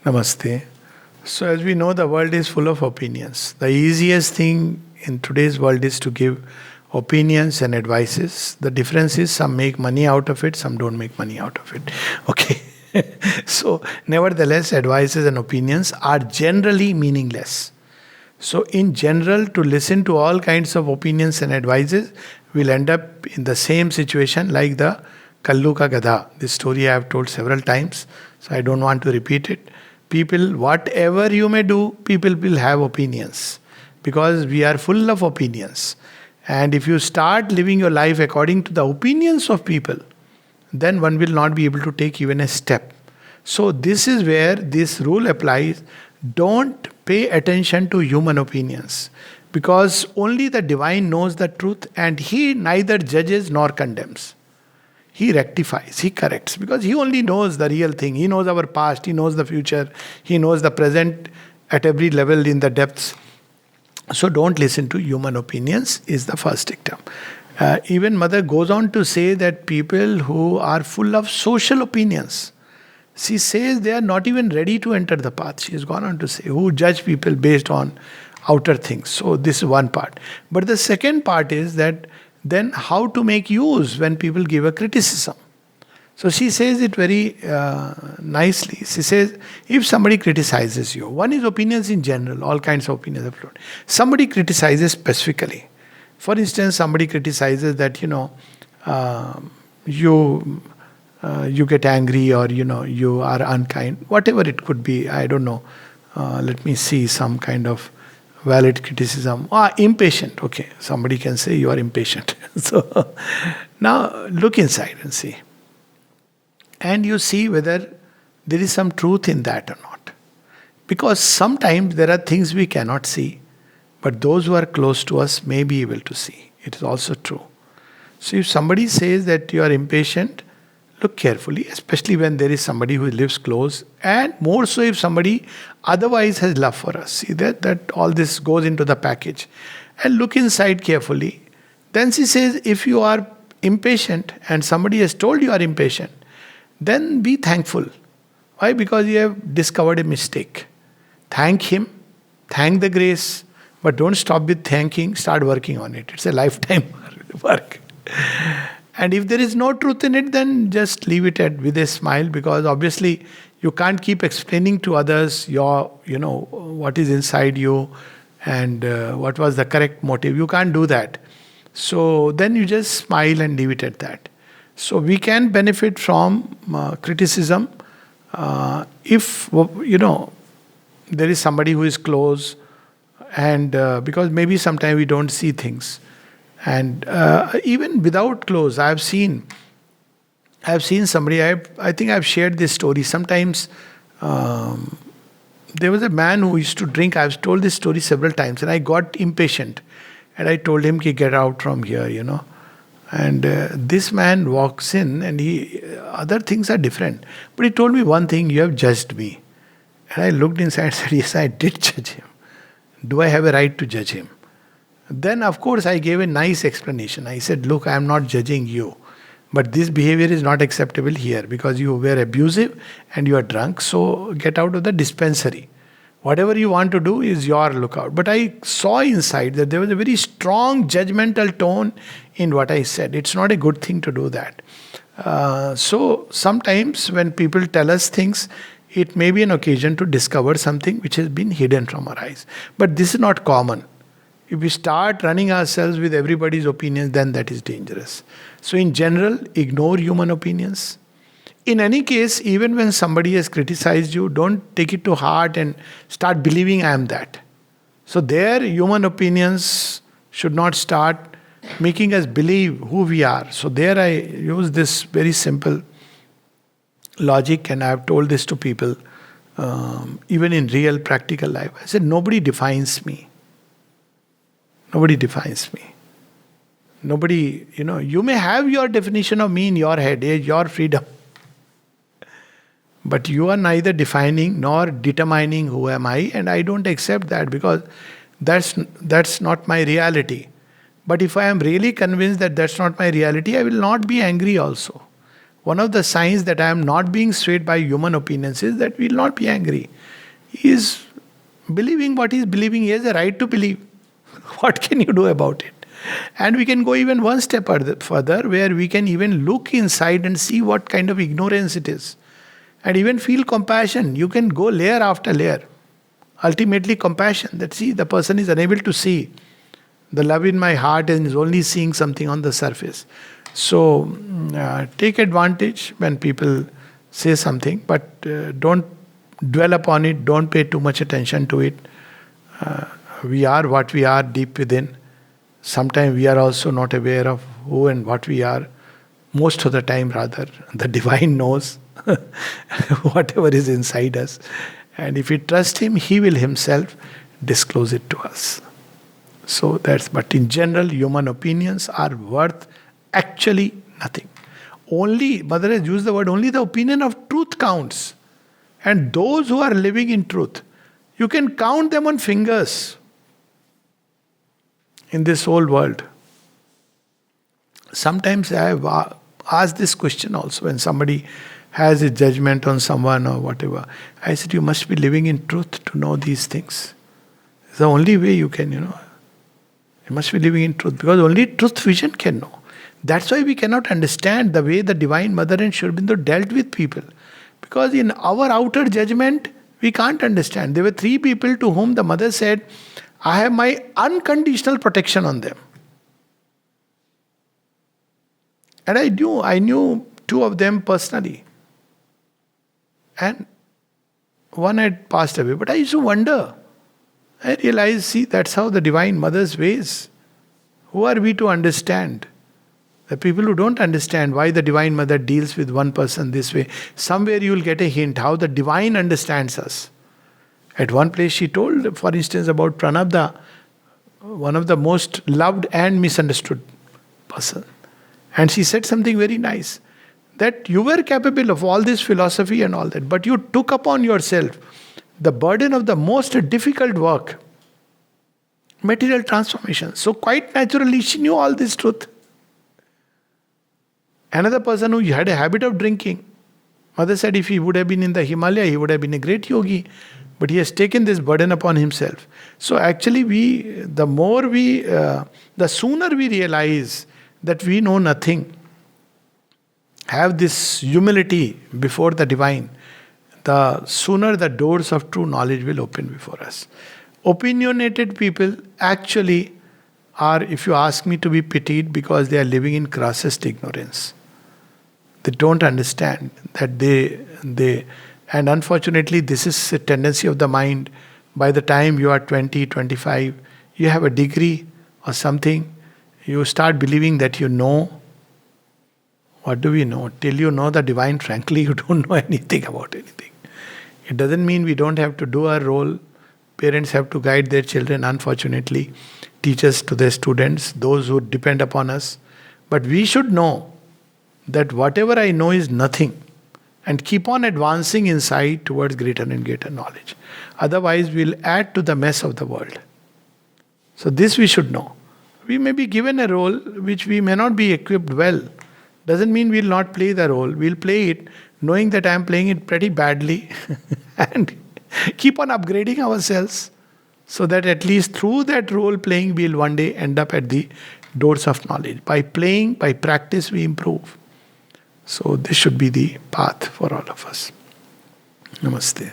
Namaste. So, as we know, the world is full of opinions. The easiest thing in today's world is to give opinions and advices. The difference is some make money out of it, some don't make money out of it. Okay. So, nevertheless, advices and opinions are generally meaningless. So, in general, to listen to all kinds of opinions and advices, we'll end up in the same situation like the Kallu ka Gadha. This story I have told several times, so I don't want to repeat it. People, whatever you may do, people will have opinions because we are full of opinions. And if you start living your life according to the opinions of people, then one will not be able to take even a step. So, this is where this rule applies. Don't pay attention to human opinions because only the divine knows the truth and he neither judges nor condemns. He rectifies, he corrects because he only knows the real thing. He knows our past, he knows the future, he knows the present at every level in the depths. So don't listen to human opinions, is the first dictum. Even Mother goes on to say that people who are full of social opinions, she says they are not even ready to enter the path. She has gone on to say, who judge people based on outer things. So this is one part. But the second part is that then how to make use when people give a criticism. So she says it very nicely. She says, if somebody criticizes you, one is opinions in general, all kinds of opinions are flown. Somebody criticizes specifically. For instance, somebody criticizes that, you get angry or, you are unkind. Whatever it could be, I don't know. Let me see some kind of valid criticism. Impatient. Okay, somebody can say you are impatient. So now look inside and see. And you see whether there is some truth in that or not. Because sometimes there are things we cannot see, but those who are close to us may be able to see. It is also true. So if somebody says that you are impatient, look carefully, especially when there is somebody who lives close, and more so if somebody otherwise has love for us. See that all this goes into the package. And look inside carefully. Then she says, if you are impatient and somebody has told you are impatient, then be thankful. Why? Because you have discovered a mistake. Thank him, thank the grace, but don't stop with thanking, start working on it. It's a lifetime work. And if there is no truth in it, then just leave it with a smile, because obviously you can't keep explaining to others what is inside you and what was the correct motive. You can't do that. So then you just smile and leave it at that. So we can benefit from criticism if there is somebody who is close, and because maybe sometimes we don't see things. And even without clothes, I have seen somebody. I think I've shared this story. Sometimes there was a man who used to drink. I've told this story several times, and I got impatient, and I told him, "Ki get out from here," And this man walks in, and other things are different. But he told me one thing: "You have judged me," and I looked inside and said, "Yes, I did judge him. Do I have a right to judge him?" Then, of course, I gave a nice explanation. I said, look, I am not judging you, but this behavior is not acceptable here because you were abusive and you are drunk. So get out of the dispensary. Whatever you want to do is your lookout. But I saw inside that there was a very strong judgmental tone in what I said. It's not a good thing to do that. So sometimes when people tell us things, it may be an occasion to discover something which has been hidden from our eyes. But this is not common. If we start running ourselves with everybody's opinions, then that is dangerous. So in general, ignore human opinions. In any case, even when somebody has criticized you, don't take it to heart and start believing I am that. So their human opinions should not start making us believe who we are. So there I use this very simple logic, and I have told this to people, even in real practical life. I said, nobody defines me. Nobody defines me. Nobody, you may have your definition of me in your head, your freedom. But you are neither defining nor determining who am I, and I don't accept that because that's not my reality. But if I am really convinced that that's not my reality, I will not be angry also. one of the signs that I am not being swayed by human opinions is that we will not be angry. He is believing what he is believing. He has a right to believe. What can you do about it? And we can go even one step further, where we can even look inside and see what kind of ignorance it is. And even feel compassion. You can go layer after layer. Ultimately, compassion. That see, the person is unable to see the love in my heart and is only seeing something on the surface. So, take advantage when people say something, but don't dwell upon it, don't pay too much attention to it. We are what we are deep within. Sometimes we are also not aware of who and what we are. Most of the time, rather, the divine knows whatever is inside us. And if we trust him, he will himself disclose it to us. So but in general, human opinions are worth actually nothing. Only, Mother has used the word, only the opinion of truth counts. And those who are living in truth, you can count them on fingers in this whole world. Sometimes I have asked this question also when somebody has a judgment on someone or whatever. I said, you must be living in truth to know these things. It's the only way you can, you must be living in truth, because only truth vision can know. That's why we cannot understand the way the Divine Mother and Sri Aurobindo dealt with people. Because in our outer judgment, we can't understand. There were 3 people to whom the Mother said, I have my unconditional protection on them. And I knew 2 of them personally. And one had passed away. But I used to wonder. I realized, see, that's how the Divine Mother's ways. Who are we to understand? The people who don't understand why the Divine Mother deals with one person this way. Somewhere you will get a hint how the Divine understands us. At one place she told, for instance, about Pranabdha, one of the most loved and misunderstood person. And she said something very nice. That you were capable of all this philosophy and all that, but you took upon yourself the burden of the most difficult work, material transformation. So quite naturally she knew all this truth. Another person who had a habit of drinking, Mother said if he would have been in the Himalaya, he would have been a great yogi. But he has taken this burden upon himself. So actually the sooner we realize that we know nothing, have this humility before the Divine, the sooner the doors of true knowledge will open before us. Opinionated people actually are, if you ask me, to be pitied, because they are living in crassest ignorance. They don't understand that and unfortunately this is a tendency of the mind. By the time you are 20, 25, you have a degree or something, you start believing that you know. What do we know? Till you know the Divine, frankly, you don't know anything about anything. It doesn't mean we don't have to do our role. Parents have to guide their children, unfortunately. Teachers to their students, those who depend upon us. But we should know that whatever I know is nothing, and keep on advancing inside towards greater and greater knowledge. Otherwise, we'll add to the mess of the world. So this we should know. We may be given a role which we may not be equipped well. Doesn't mean we'll not play the role. We'll play it knowing that I'm playing it pretty badly and keep on upgrading ourselves so that at least through that role playing we'll one day end up at the doors of knowledge. By playing, by practice, we improve. So this should be the path for all of us. Namaste.